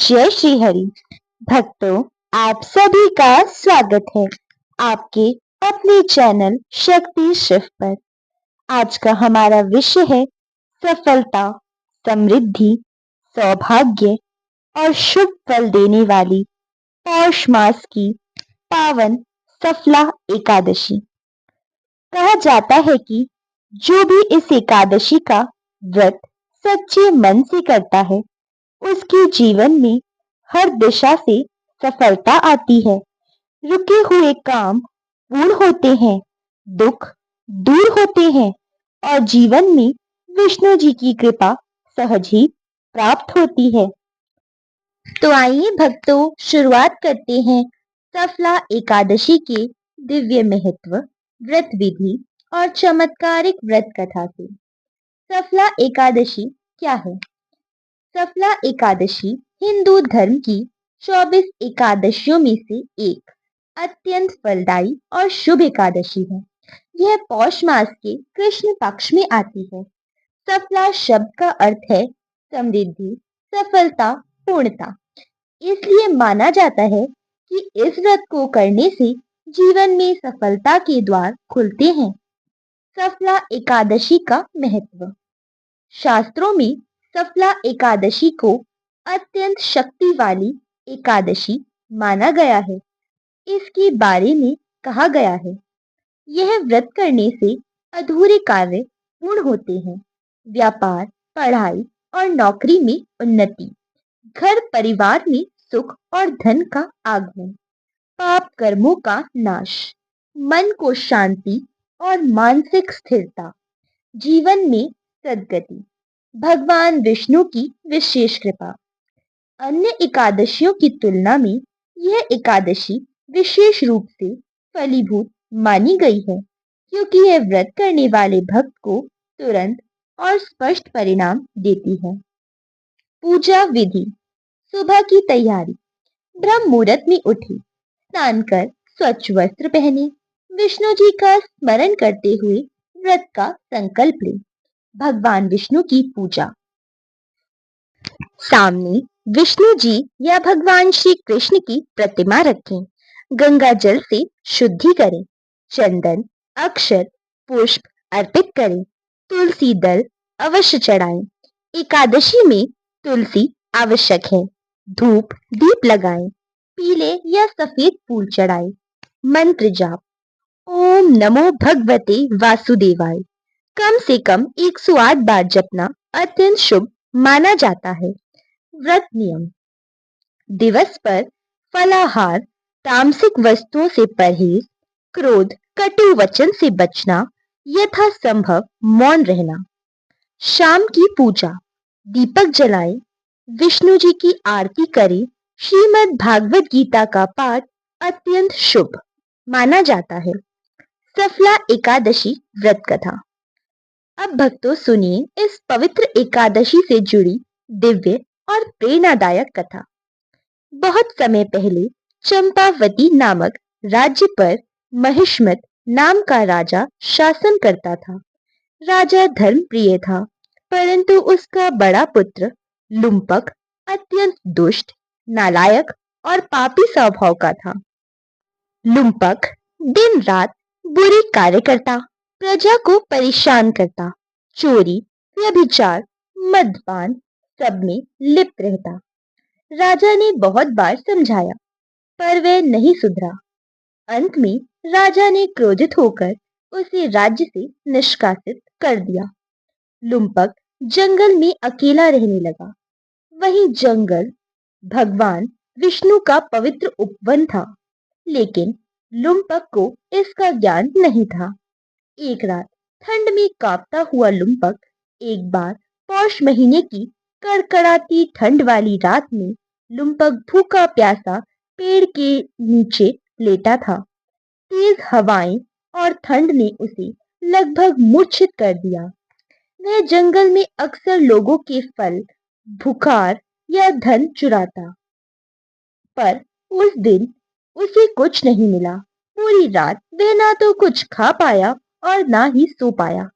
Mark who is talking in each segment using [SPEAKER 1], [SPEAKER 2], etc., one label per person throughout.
[SPEAKER 1] जय श्री हरि भक्तों, आप सभी का स्वागत है आपके अपने चैनल शक्ति शिव पर। आज का हमारा विषय है सफलता, समृद्धि, सौभाग्य और शुभ फल देने वाली पौष मास की पावन सफला एकादशी। कहा जाता है कि जो भी इस एकादशी का व्रत सच्चे मन से करता है उसके जीवन में हर दिशा से सफलता आती है। रुके हुए काम पूर्ण होते हैं, दुख दूर होते हैं और जीवन में विष्णु जी की कृपा सहज ही प्राप्त होती है। तो आइए भक्तों, शुरुआत करते हैं सफला एकादशी के दिव्य महत्व, व्रत विधि और चमत्कारिक व्रत कथा से। सफला एकादशी क्या है? सफला एकादशी हिंदू धर्म की 24 एकादशियों में से एक अत्यंत फलदायी और शुभ एकादशी है। यह पौष मास के कृष्ण पक्ष में आती है। सफला शब्द का अर्थ है समृद्धि, सफलता, पूर्णता। इसलिए माना जाता है कि इस व्रत को करने से जीवन में सफलता के द्वार खुलते हैं। सफला एकादशी का महत्व। शास्त्रों में सफला एकादशी को अत्यंत शक्ति वाली एकादशी माना गया है। इसके बारे में कहा गया है, यह व्रत करने से अधूरे कार्य पूर्ण होते हैं। व्यापार, पढ़ाई और नौकरी में उन्नति, घर परिवार में सुख और धन का आगमन, पाप कर्मों का नाश, मन को शांति और मानसिक स्थिरता, जीवन में सद्गति, भगवान विष्णु की विशेष कृपा। अन्य एकादशियों की तुलना में यह एकादशी विशेष रूप से फलीभूत मानी गई है, क्योंकि यह व्रत करने वाले भक्त को तुरंत और स्पष्ट परिणाम देती है। पूजा विधि। सुबह की तैयारी। ब्रह्म मुहूर्त में उठे, स्नान कर स्वच्छ वस्त्र पहने, विष्णु जी का स्मरण करते हुए व्रत का संकल्प ले। भगवान विष्णु की पूजा। सामने विष्णु जी या भगवान श्री कृष्ण की प्रतिमा रखें। गंगा जल से शुद्धि करें। चंदन, अक्षत, पुष्प अर्पित करें। तुलसी दल अवश्य चढ़ाएं। एकादशी में तुलसी आवश्यक है। धूप दीप लगाएं। पीले या सफेद फूल चढ़ाएं। मंत्र जाप। ओम नमो भगवते वासुदेवाय कम से कम 108 बार जपना अत्यंत शुभ माना जाता है। व्रत नियम। दिवस पर फलाहार, तामसिक वस्तुओं से परहेज, क्रोध, कटु वचन से बचना, यथासंभव मौन रहना। शाम की पूजा। दीपक जलाएं, विष्णु जी की आरती करें। श्रीमद् भागवत गीता का पाठ अत्यंत शुभ माना जाता है। सफला एकादशी व्रत कथा। अब भक्तों सुनिए इस पवित्र एकादशी से जुड़ी दिव्य और प्रेरणादायक कथा। बहुत समय पहले चंपावती नामक राज्य पर महिष्मत नाम का राजा शासन करता था। राजा धर्मप्रिय था, परंतु उसका बड़ा पुत्र लुम्पक अत्यंत दुष्ट, नालायक और पापी स्वभाव का था। लुम्पक दिन रात बुरे कार्य करता, प्रजा को परेशान करता, चोरी, व्यभिचार, मद्यपान सब में लिप्त रहता। राजा ने बहुत बार समझाया, पर वह नहीं सुधरा। अंत में राजा ने क्रोधित होकर उसे राज्य से निष्कासित कर दिया। लुम्पक जंगल में अकेला रहने लगा। वही जंगल भगवान विष्णु का पवित्र उपवन था, लेकिन लुम्पक को इसका ज्ञान नहीं था। एक रात ठंड में कांपता हुआ लुम्पक एक बार पौष महीने की कड़कड़ाती ठंड वाली रात में लुम्पक भूखा प्यासा पेड़ के नीचे लेटा था। तेज हवाएं और ठंड ने उसे लगभग मूर्छित कर दिया। वह जंगल में अक्सर लोगों के फल, बुखार या धन चुराता, पर उस दिन उसे कुछ नहीं मिला। पूरी रात वह ना तो कुछ खा पाया और ना ही सो पाया।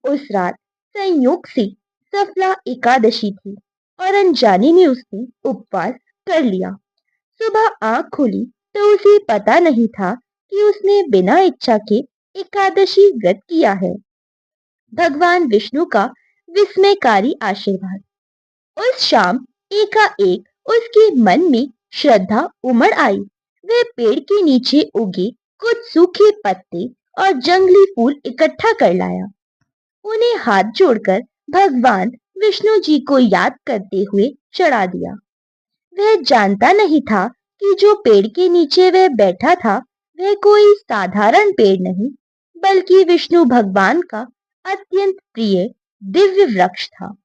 [SPEAKER 1] उस रात संयोग से सफला एकादशी थी और अनजाने में उसने उपवास कर लिया। सुबह आंख खुली तो उसे पता नहीं था कि उसने बिना इच्छा के एकादशी व्रत किया है। भगवान विष्णु का विस्मयकारी आशीर्वाद। उस शाम एकाएक उसके मन में श्रद्धा उमड़ आई। वह पेड़ के नीचे उगे कुछ सूखे पत्ते और जंगली फूल इकट्ठा कर लाया। उन्हें हाथ जोड़कर भगवान विष्णु जी को याद करते हुए चढ़ा दिया। वह जानता नहीं था कि जो पेड़ के नीचे वह बैठा था वह कोई साधारण पेड़ नहीं, बल्कि विष्णु भगवान का अत्यंत प्रिय दिव्य वृक्ष था।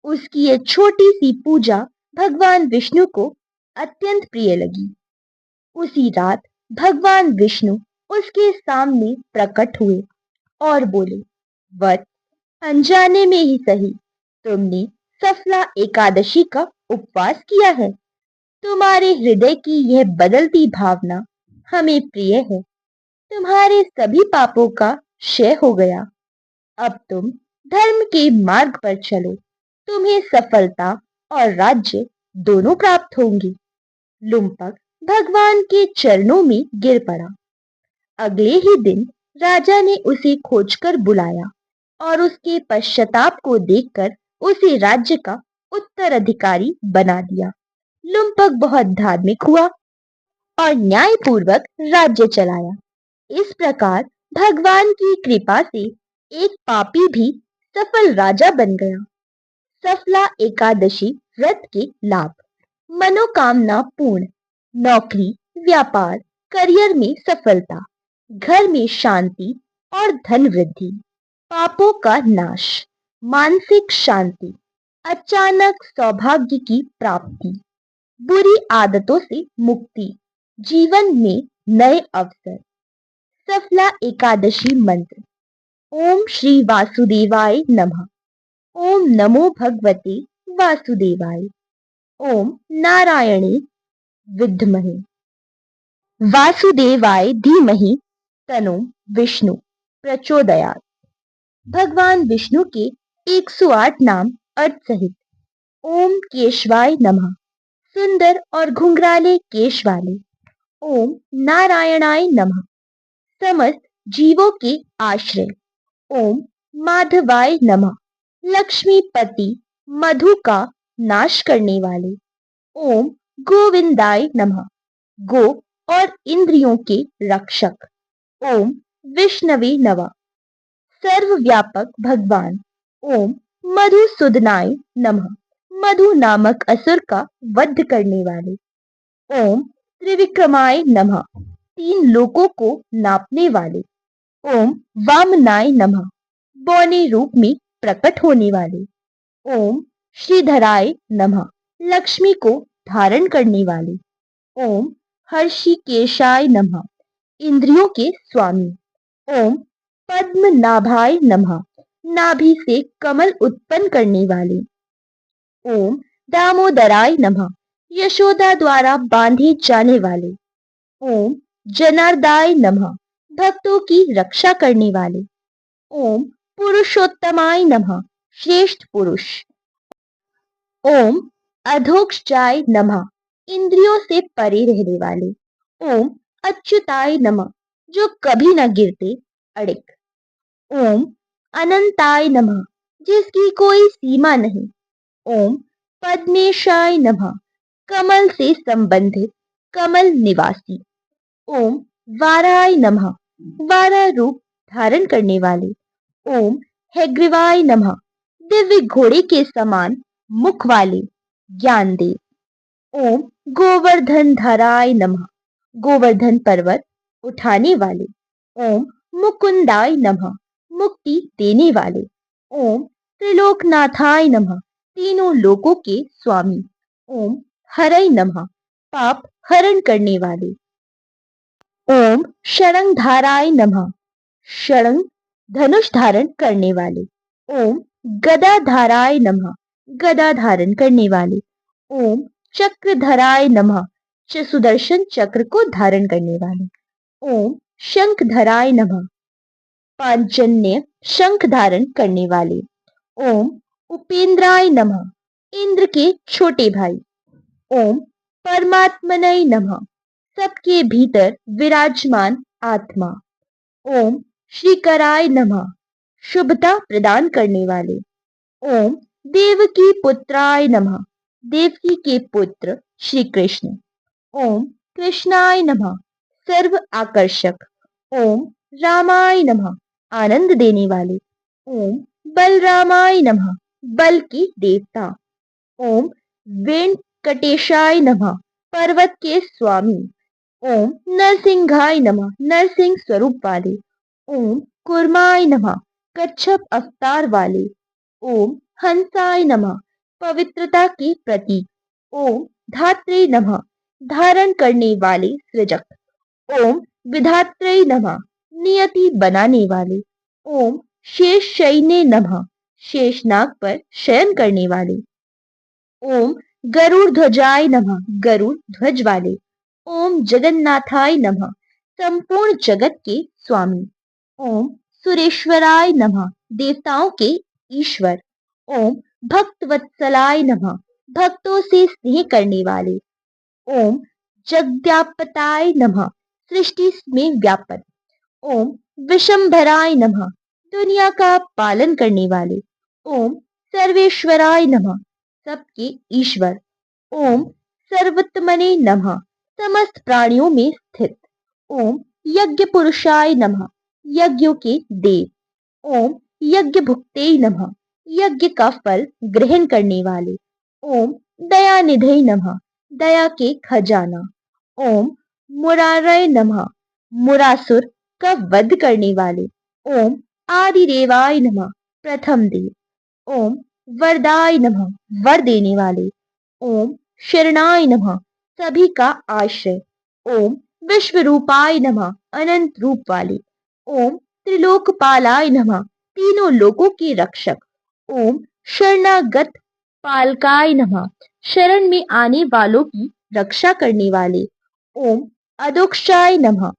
[SPEAKER 1] उसकी ये छोटी सी पूजा भगवान विष्णु को अत्यंत प्रिय लगी। उसी रात भगवान विष्णु उसके सामने प्रकट हुए और बोले, वत्स, अनजाने में ही सही, तुमने सफला एकादशी का उपवास किया है। तुम्हारे हृदय की यह बदलती भावना हमें प्रिय है। तुम्हारे सभी पापों का क्षय हो गया। अब तुम धर्म के मार्ग पर चलो। तुम्हें सफलता और राज्य दोनों प्राप्त होंगे। लुम्पक भगवान के चरणों में गिर पड़ा। अगले ही दिन राजा ने उसे खोजकर बुलाया और उसके पश्चाताप को देखकर उसे राज्य का उत्तराधिकारी बना दिया। लुम्पक बहुत धार्मिक हुआ और न्यायपूर्वक राज्य चलाया। इस प्रकार भगवान की कृपा से एक पापी भी सफल राजा बन गया। सफला एकादशी व्रत के लाभ। मनोकामना पूर्ण, नौकरी, व्यापार, करियर में सफलता, घर में शांति और धन वृद्धि, पापों का नाश, मानसिक शांति, अचानक सौभाग्य की प्राप्ति, बुरी आदतों से मुक्ति, जीवन में नए अवसर। सफला एकादशी मंत्र। ओम श्री वासुदेवाय नमः। ओम नमो भगवते वासुदेवाय। ओम नारायणे विद्महे वासुदेवाय धीमहि तनो विष्णु प्रचोदयात्। भगवान विष्णु के 108 नाम अर्थ सहित। ओम केशवाय नमः, सुंदर और घुंघराले केश वाले। ओम नारायणाय नमः, समस्त जीवों के आश्रय। ओम माधवाय नमः, लक्ष्मीपति मधु का नाश करने वाले। ओम गोविंदाय नमः, गो और इंद्रियों के रक्षक। ओम विष्णवे नमः, सर्वव्यापक भगवान। ओम मधुसूदनाय नमः, मधु नामक असुर का वध करने वाले। ओम त्रिविक्रमाय नमः, 3 लोकों को नापने वाले। ओम वामनाय नमः, बौने रूप में प्रकट होने वाले। ओम श्रीधराय नमः, लक्ष्मी को धारण करने वाले। ओम हर्षिकेशाय नमः, इंद्रियों के स्वामी। ओम पद्मनाभाय नमः, नाभि से कमल उत्पन्न करने वाले। ओम दामोदराय नमः, यशोदा द्वारा बांधे जाने वाले। ओम जनार्दाय नमः, भक्तों की रक्षा करने वाले। ओम पुरुषोत्तमाय नमः, श्रेष्ठ पुरुष। ओम अधोक्षजाय नमः, इंद्रियों से परे रहने वाले। ओम अच्युताय नमः, जो कभी न गिरते, अड़िग। ओम अनंताय नमः, जिसकी कोई सीमा नहीं। ओम पद्मेशाय नमः, कमल से संबंधित, कमल निवासी। ओम वाराय नमः, वारा रूप धारण करने वाले। ओम हैग्रीवाय नमः, दिव्य घोड़े के समान मुख वाले, ज्ञानदेव। ओम गोवर्धन धराय नमः, गोवर्धन पर्वत उठाने वाले। ओम मुकुंदाय नमः, मुक्ति देने वाले। ओम त्रिलोकनाथाय नमः, तीनों लोकों के स्वामी। ओम हरय नमः, पाप हरण करने वाले। ओम शरंगधाराय नमः, शरंग धनुष धारण करने वाले। ओम गदाधाराय नमः, गदा धारण करने वाले। ओम चक्रधराय नमः, सुदर्शन चक्र को धारण करने वाले। ओम शंखधराय नमः, पांचजन्य शंख धारण करने वाले। ओम उपेंद्राय नमः, इंद्र के छोटे भाई। ओम परमात्मनै नमः। सबके भीतर विराजमान आत्मा। ओम श्रीकराय नमः। शुभता प्रदान करने वाले। ओम देवकी पुत्राय नमः। देवकी के पुत्र श्री कृष्ण। ओम कृष्णाय नमः। सर्व आकर्षक। ओम रामाय नमः। आनंद देने वाले। ओम बलरामाय नमः। बल की देवता। ओम वेंकटेशाय नमः। पर्वत के स्वामी। ओम नरसिंहाय नमः। नरसिंह स्वरूप वाले। ओम कुर्माय नमः। कच्छप अवतार वाले। ओम हंसाय नमः। पवित्रता के प्रतीक। ओम धात्रे नमः। धारण करने वाले सृजक। ओम विधात्रे नमः। नियति बनाने वाले। ओम शेषशयने नमः। शेषनाग पर शयन करने वाले। ओम गरुड़ ध्वजाय नमः। गरुड़ ध्वज वाले। ओम जगन्नाथाय नमः। संपूर्ण जगत के स्वामी। ओम सुरेश्वराय नमः। देवताओं के ईश्वर। ओम भक्तवत्सलाय नमः। भक्तों से स्नेह करने वाले। ओम जगद्व्यापताय नमः। सृष्टि में व्यापक। ओम विशंभराय नमः। दुनिया का पालन करने वाले। ओम सर्वेश्वराय नमः। सबके ईश्वर। ओम सर्वोत्तमने नमः। समस्त प्राणियों में स्थित। ओम यज्ञ पुरुषाय नमः। यज्ञों के देव। ओम यज्ञ भुक्ते नमः। यज्ञ का फल ग्रहण करने वाले। ओम दयानिधे नमः। दया के खजाना। ओम मुरारय नमः। मुरासुर का वध करने वाले। ओम आदिदेवाय नमः। प्रथम देव। ओम वरदाय नमः। वर देने वाले। ओम शरणाय नमः। सभी का आश्रय। ओम विश्वरूपाय नमः। अनंत रूप वाले। ओम त्रिलोकपालाय नमः। तीनों लोकों के रक्षक। ओम शरणागत पालकाय नमः। शरण में आने वालों की रक्षा करने वाले। ओम अदोक्षाय नमः।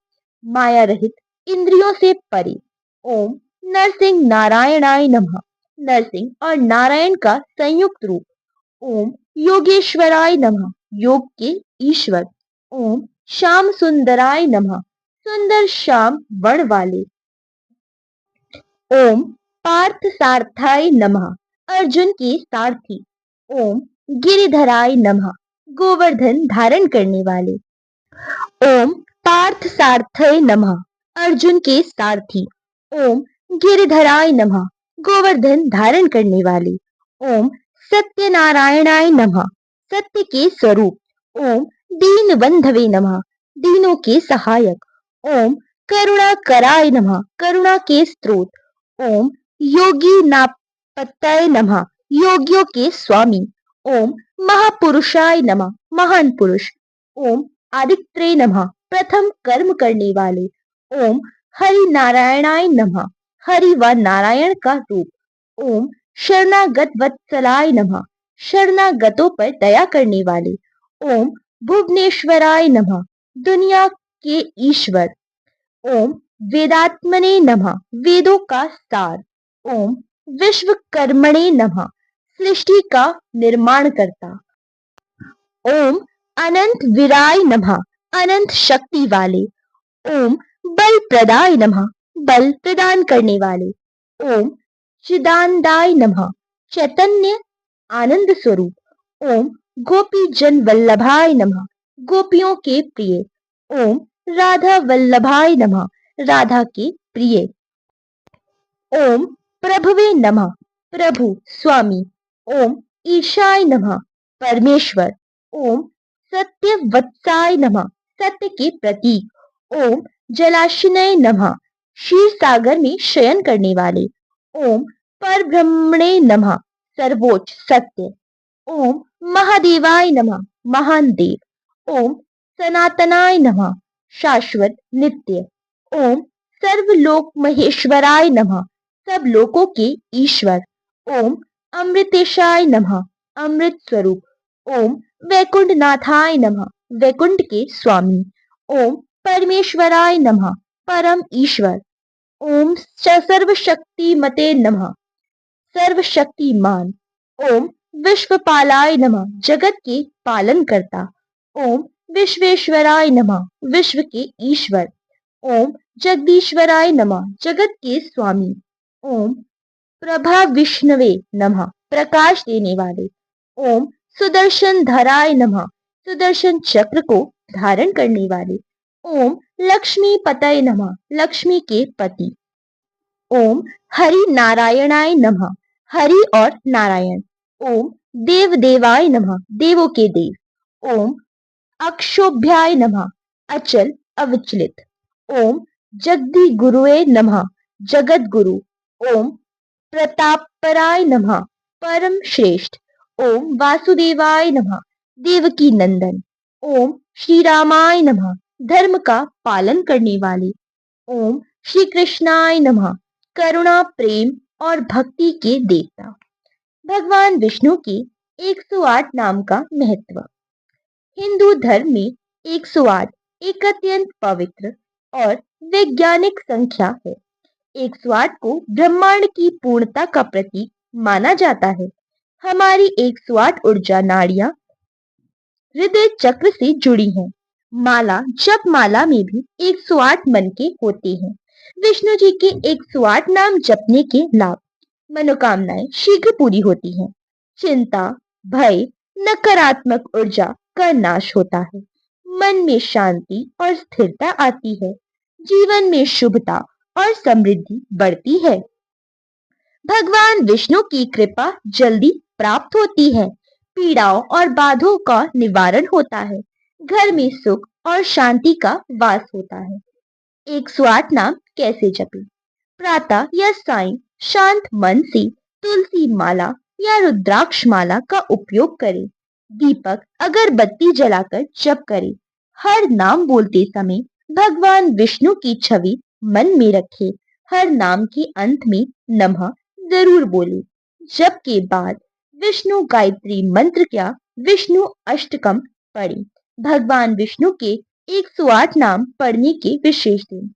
[SPEAKER 1] माया रहित, इंद्रियों से परे। ओम नरसिंह नारायणाय नमः। नरसिंह और नारायण का संयुक्त रूप। ओम योगेश्वराय नमः। योग के ईश्वर। ओम श्याम सुंदराय नमः। सुंदर श्याम वर्ण वाले। ओम पार्थ सारथाय नमः। अर्जुन के सारथी। ओम गिरिधराय नमः। गोवर्धन धारण करने वाले। ओम पार्थ सारथय नमः। अर्जुन के सारथी। ओम गिरिधराय नमः। गोवर्धन धारण करने वाले। ओम सत्यनारायणाय नमः। सत्य के स्वरूप। ओम दीन बंधवे नमः। दीनों के सहायक। ओम करुणाकराय नमः। करुणा के स्रोत। ओम योगी नापत्तय नमः। योगियों के स्वामी। ओम महापुरुषाय नमः। महान पुरुष। ओम आदित्रे नमः। प्रथम कर्म करने वाले। ओम हरि नारायणाय नमः। हरि व नारायण का रूप। ओम शरणागत वत्सलाय नमः। शरणागतों पर दया करने वाले। ओम भुवनेश्वराय नमः। दुनिया के ईश्वर। ओम वेदात्मने नमः। वेदों का सार। ओम विश्वकर्मणे नमः। सृष्टि का निर्माण करता। ओम अनंत वीराय नमः। अनंत शक्ति वाले। ओम बल प्रदाय नमः। बल प्रदान करने वाले। ओम चिदानंदाय नमः। चैतन्य आनंद स्वरूप। ओम गोपी जन वल्लभाय नमः। गोपियों के प्रिय। ओम राधा वल्लभाय नमः। राधा के प्रिय। ओम प्रभुवे नमः। प्रभु स्वामी। ओम ईशाय नमः। परमेश्वर। ओम सत्यवत्साय नमः। सत्य के प्रतीक। ओम जलाशनय नमः। क्षीर सागर में शयन करने वाले। ओम परब्रह्मणे नमः। सर्वोच्च सत्य। ओम महादेवाय नमः। महान देव। ओम सनातनाय नमः। शाश्वत नित्य। ओम सर्वलोक महेश्वराय नमः। सब लोकों के ईश्वर। ओम अमृतेशाय नमः। अमृत स्वरूप। ओम वैकुंठ नाथाय नमः। वैकुंठ के स्वामी। ओम परमेश्वराय नमः। परम ईश्वर। ओम सर्वशक्तिमते नमः। सर्वशक्तिमान। ओम विश्वपालाय नमः। जगत के पालन करता। ओम विश्वेश्वराय नमः, विश्व के ईश्वर। ओम जगदीश्वराय नमः, जगत के स्वामी। ओम प्रभा विष्णवे नमः, प्रकाश देने वाले। ओम सुदर्शन धराय नमः, सुदर्शन चक्र को धारण करने वाले। ओम लक्ष्मी पतये नमः, लक्ष्मी के पति। ओम हरि नारायणाय नमः, हरि और नारायण। ओम देव देवाय नमः, देवों के देव। ओम अक्षोभ्याय नमः, अचल अविचलित। ओम जगदी गुरुवे नमः, जगत गुरु। ओम प्रतापराय नमः, परम श्रेष्ठ। ओम वासुदेवाय नमः, देवकी नंदन। ओम श्री रामाय नमः, धर्म का पालन करने वाले। ओम श्री कृष्णाय नमः, करुणा प्रेम और भक्ति के देवता। भगवान विष्णु के 108 नाम का महत्व। हिंदू धर्म में 108 एक अत्यंत पवित्र और वैज्ञानिक संख्या है। 108 को ब्रह्मांड की पूर्णता का प्रतीक माना जाता है। हमारी 108 ऊर्जा नाड़ियां हृदय चक्र से जुड़ी हैं। माला जप माला में भी 108 मन के होते हैं। विष्णु जी के 108 नाम जपने के लाभ। मनोकामनाएं शीघ्र पूरी होती हैं। चिंता, भय, नकारात्मक ऊर्जा का नाश होता है। मन में शांति और स्थिरता आती है। जीवन में शुभता और समृद्धि बढ़ती है। भगवान विष्णु की कृपा जल्दी प्राप्त होती है। पीड़ाओं और बाधाओं का निवारण होता है। घर में सुख और शांति का वास होता है। 108 नाम कैसे जपें? प्रातः या सायं शांत मन से तुलसी माला या रुद्राक्ष माला का उपयोग करें। दीपक अगरबत्ती जलाकर जप करें। हर नाम बोलते समय भगवान विष्णु की छवि मन में रखें। हर नाम के अंत में नमः जरूर बोले। जप के बाद विष्णु गायत्री मंत्र या विष्णु अष्टकम पढ़ें। भगवान विष्णु के 108 नाम पढ़ने के विशेष दिन।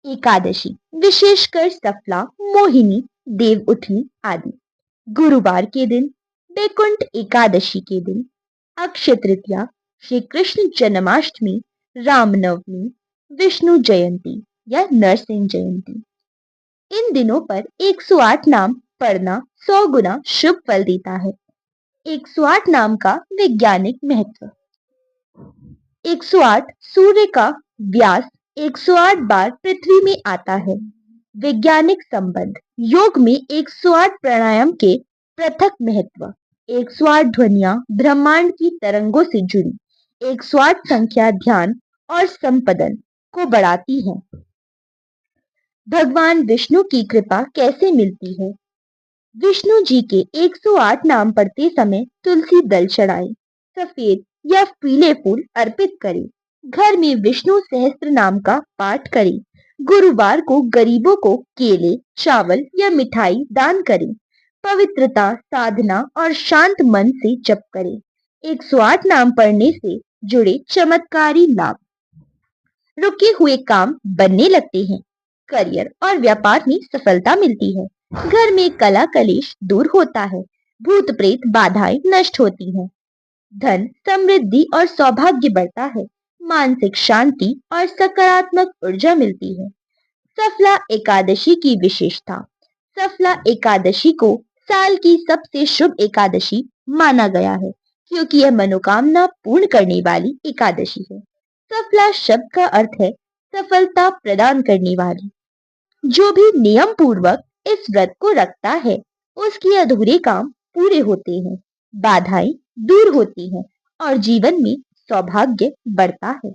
[SPEAKER 1] एकादशी, विशेषकर सफला, मोहिनी, देवउठनी आदि। गुरुवार के दिन, बैकुंठ एकादशी के दिन, अक्षय तृतीया, श्री कृष्ण जन्माष्टमी, रामनवमी, विष्णु जयंती या नरसिंह जयंती। इन दिनों पर 108 नाम पढ़ना 100 गुना शुभ फल देता है। 108 नाम का वैज्ञानिक महत्व। 108 सूर्य का व्यास 108 बार पृथ्वी में आता है। वैज्ञानिक संबंध। योग में 108 प्राणायाम के पृथक महत्व। 108 ध्वनियां ब्रह्मांड की तरंगों से जुड़ी। 108 संख्या ध्यान और संपदन को बढ़ाती है। भगवान विष्णु की कृपा कैसे मिलती है? विष्णु जी के 108 नाम पढ़ते समय तुलसी दल चढ़ाएं, सफेद या पीले फूल अर्पित करें। घर में विष्णु सहस्त्र नाम का पाठ करें। गुरुवार को गरीबों को केले, चावल या मिठाई दान करें। पवित्रता, साधना और शांत मन से जप करें। 108 नाम पढ़ने से जुड़े चमत्कारी लाभ। रुके हुए काम बनने लगते हैं। करियर और व्यापार में सफलता मिलती है। घर में कला कलेश दूर होता है। भूत प्रेत बाधाएं नष्ट होती हैं। धन, समृद्धि और सौभाग्य बढ़ता है। मानसिक शांति और सकारात्मक ऊर्जा मिलती है। सफला एकादशी की विशेषता। सफला एकादशी को साल की सबसे शुभ एकादशी माना गया है, क्योंकि यह मनोकामना पूर्ण करने वाली एकादशी है। सफला शब्द का अर्थ है सफलता प्रदान करने वाली। जो भी नियम पूर्वक इस व्रत को रखता है, उसके अधूरे काम पूरे होते हैं, बाधाएं दूर होती हैं और जीवन में सौभाग्य बढ़ता है।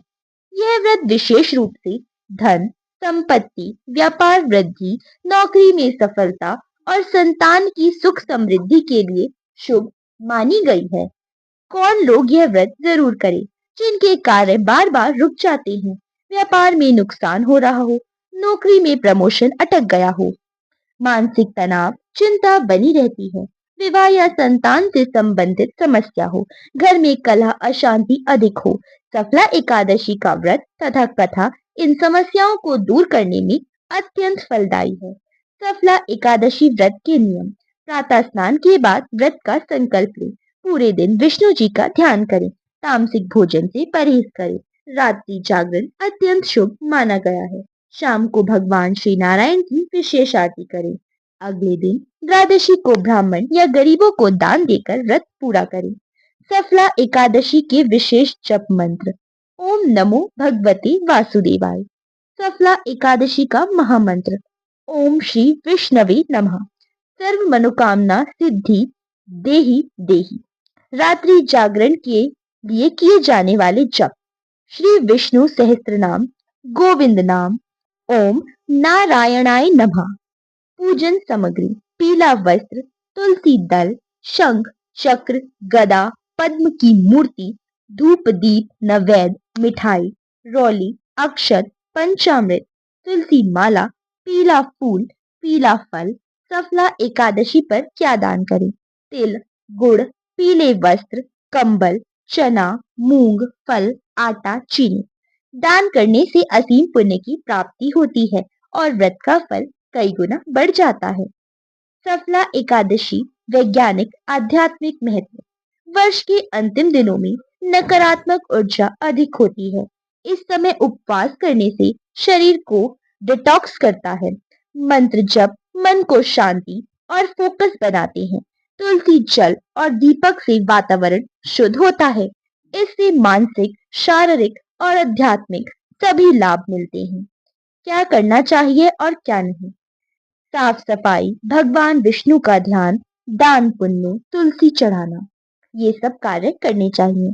[SPEAKER 1] यह व्रत विशेष रूप से धन, संपत्ति, व्यापार वृद्धि, नौकरी में सफलता और संतान की सुख समृद्धि के लिए शुभ मानी गई है। कौन लोग यह व्रत जरूर करें? जिनके कार्य बार बार रुक जाते हैं, व्यापार में नुकसान हो रहा हो, नौकरी में प्रमोशन अटक गया हो, मानसिक तनाव, चिंता बनी रहती है, विवाह या संतान से संबंधित समस्या हो, घर में कलह अशांति अधिक हो। सफला एकादशी का व्रत तथा कथा इन समस्याओं को दूर करने में अत्यंत फलदायी है। सफला एकादशी व्रत के नियम। प्रातः स्नान के बाद व्रत का संकल्प लें। पूरे दिन विष्णु जी का ध्यान करें। तामसिक भोजन से परहेज करें। रात्रि जागरण अत्यंत शुभ माना गया है। शाम को भगवान श्री नारायण की विशेष आरती करें। अगले दिन द्वादशी को ब्राह्मण या गरीबों को दान देकर व्रत पूरा करें। सफला एकादशी के विशेष जप मंत्र। ओम नमो भगवते वासुदेवाय। सफला एकादशी का महामंत्र। ओम श्री विष्णवे नमः। सर्व मनोकामना सिद्धि देहि देहि। रात्रि जागरण के लिए किए जाने वाले जप। श्री विष्णु सहस्त्र नाम, गोविंद नाम, ओम नारायणाय नमः। पूजन सामग्री। पीला वस्त्र, तुलसी दल, शंख, चक्र, गदा, पद्म की मूर्ति, धूप दीप नैवेद्य, मिठाई, रौली, अक्षत, पंचामृत, तुलसी माला, पीला फूल, पीला फल। सफला एकादशी पर क्या दान करें? तिल, गुड़, पीले वस्त्र, कंबल, चना, मूंग, फल, आटा, चीनी। दान करने से असीम पुण्य की प्राप्ति होती है और व्रत का फल कई गुना बढ़ जाता है। सफला एकादशी वैज्ञानिक आध्यात्मिक महत्व। वर्ष के अंतिम दिनों में नकारात्मक ऊर्जा अधिक होती है। इस समय उपवास करने से शरीर को डिटॉक्स करता है। मंत्र जप मन को शांति और फोकस बनाते हैं। तुलसी जल और दीपक से वातावरण शुद्ध होता है। इससे मानसिक, शारीरिक और आध्यात्मिक सभी लाभ मिलते हैं। क्या करना चाहिए और क्या नहीं? साफ सफाई, भगवान विष्णु का ध्यान, दान पुण्य, तुलसी चढ़ाना, ये सब कार्य करने चाहिए।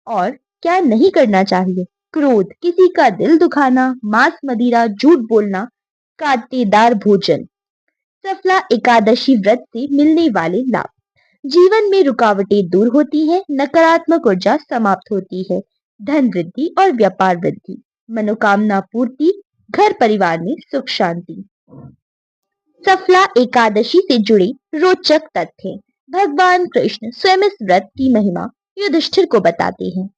[SPEAKER 1] और क्या नहीं करना चाहिए? क्रोध, किसी का दिल दुखाना, मांस मदिरा, झूठ बोलना, कांटेदार भोजन। सफला एकादशी व्रत से मिलने वाले लाभ। जीवन में रुकावटें दूर होती हैं, नकारात्मक ऊर्जा समाप्त होती है, धन वृद्धि और व्यापार वृद्धि, मनोकामना पूर्ति, घर परिवार में सुख शांति। सफला एकादशी से जुड़े रोचक तथ्य। भगवान कृष्ण स्वयं इस व्रत की महिमा युधिष्ठिर को बताते हैं।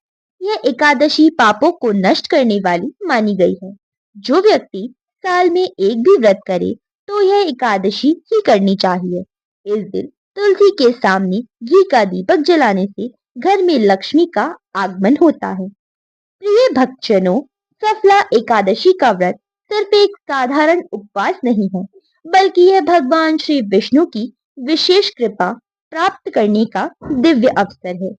[SPEAKER 1] यह एकादशी पापों को नष्ट करने वाली मानी गई है। जो व्यक्ति साल में एक भी व्रत करे तो यह एकादशी ही करनी चाहिए। इस दिन तुलसी के सामने घी का दीपक जलाने से घर में लक्ष्मी का आगमन होता है। प्रिय भक्तजनों, सफला एकादशी का व्रत सिर्फ एक साधारण उपवास नहीं है, बल्कि यह भगवान श्री विष्णु की विशेष कृपा प्राप्त करने का दिव्य अवसर है।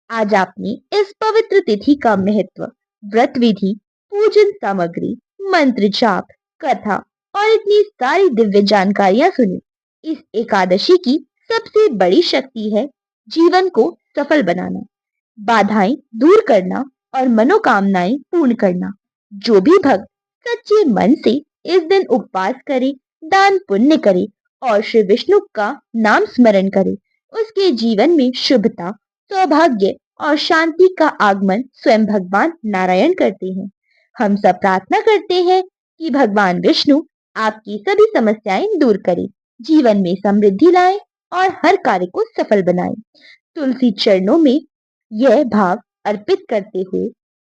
[SPEAKER 1] आज आपने इस पवित्र तिथि का महत्व, व्रत विधि, पूजन सामग्री, मंत्र जाप, कथा और इतनी सारी दिव्य जानकारियां सुनी। इस एकादशी की सबसे बड़ी शक्ति है जीवन को सफल बनाना, बाधाएं दूर करना और मनोकामनाएं पूर्ण करना। जो भी भक्त सच्चे मन से इस दिन उपवास करे, दान पुण्य करे और श्री विष्णु का नाम स्मरण करे, उसके जीवन में शुभता, सौभाग्य और शांति का आगमन स्वयं भगवान नारायण करते हैं। हम सब प्रार्थना करते हैं कि भगवान विष्णु आपकी सभी समस्याएं दूर करें, जीवन में समृद्धि लाए और हर कार्य को सफल बनाए। तुलसी चरणों में यह भाव अर्पित करते हुए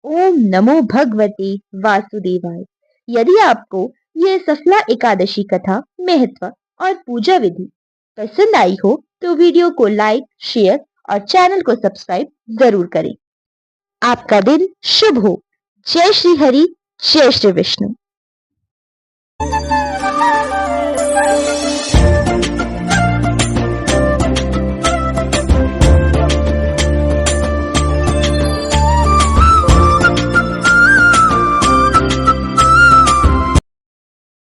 [SPEAKER 1] ओम नमो भगवते वासुदेवाय। यदि आपको यह सफला एकादशी कथा, महत्व और पूजा विधि पसंद आई हो तो वीडियो को लाइक, शेयर और चैनल को सब्सक्राइब जरूर करें। आपका दिन शुभ हो। जय श्री हरि, जय श्री विष्णु।